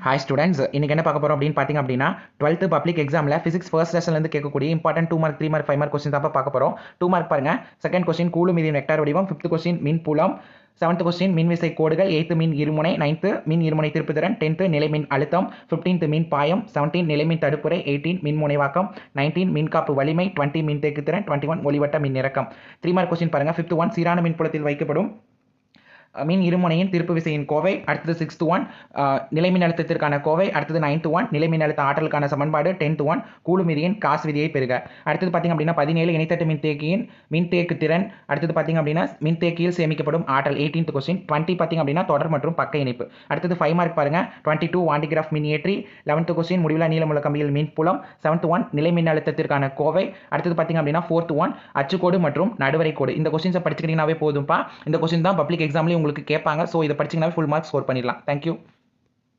Hi students, இன்னைக்கு என்ன பார்க்க போறோம் அப்படின்னு பார்த்தீங்க அப்படின்னா 12th பப்ளிக் எக்ஸாமில் ஃபிசிக்ஸ் ஃபர்ஸ்ட் லெசன்லேருந்து கேட்கக்கூடிய important 2 mark 3 mark 5 mark question தான் பார்க்க போகிறோம். 2 மார்க் பாருங்க. செகண்ட் கொஸ்டின் கூலும் மீதியின் வெக்டார் வடிவம், 5th கொஸ்டின் மின் புலம், 7th கொஸ்டின் மின்விசை கோடுகள், 8th மின் இருமுனை, 9th மின் இருமுனை திருப்புத்திறன், 10th நிலை மின் அழுத்தம், 15th மின் பாயம், 17 நிலை மின் தடுப்புரை, 18 மின் முனைவாக்கம், 19 மின்காப்பு வலிமை, 20 மின் தேக்குத்திறன், 21 ஒளிவட்ட மின் இறக்கம். 3 மார்க் கொஸ்டின் பாருங்க. 5th ஒன் சீரான மின்புலத்தில் வைக்கப்படும் மின் இருமுனையின் திருப்பு விசையின் கோவை, அடுத்தது 6th ஒன் நிலை மின்னழுத்தத்திற்கான கோவை, அடுத்தது 9th ஒன் நிலை மின்னழுத்த ஆற்றலுக்கான சமன்பாடு, 10th ஒன் கூலும் விதியின் காஸ் விதியை பெறுக. அடுத்தது பார்த்தீங்க அப்படின்னா 17 இணைத்தட்டு மின்தேக்கியின் மின்தேக்கு திறன், அடுத்தது பார்த்தீங்க அப்படின்னா மின்தேக்கியில் சேமிக்கப்படும் ஆற்றல் 18th கொஸ்டின். 20 பார்த்தீங்க அப்படின்னா தொடர் மற்றும் பக்க இணைப்பு. அடுத்தது 5 மார்க் பாருங்க. 22 வாண்டிகிராஃப் மின் ஏற்றி, 11th கொஸ்டின் முடிவிலா நீளமுள்ள கம்பியில் மின் புலம், 7th ஒன் நிலை மின்னழுத்தத்திற்கான கோவை, அடுத்தது பார்த்தீங்க அப்படின்னா 4th ஒன் அச்சுக்கோடு மற்றும் நடுவரை கோடு. இந்த கொஸ்டின்ஸை படிச்சுக்கிட்டீங்கன்னாவே போதும்பா. இந்த கொஸ்டின் தான் பப்ளிக் எக்ஸாம்லேயும் உங்களுக்கு கேட்பாங்க. ஸோ இதை படிச்சிங்கனாவே ஃபுல் மார்க் ஸ்கோர் பண்ணிடலாம். தேங்க்யூ.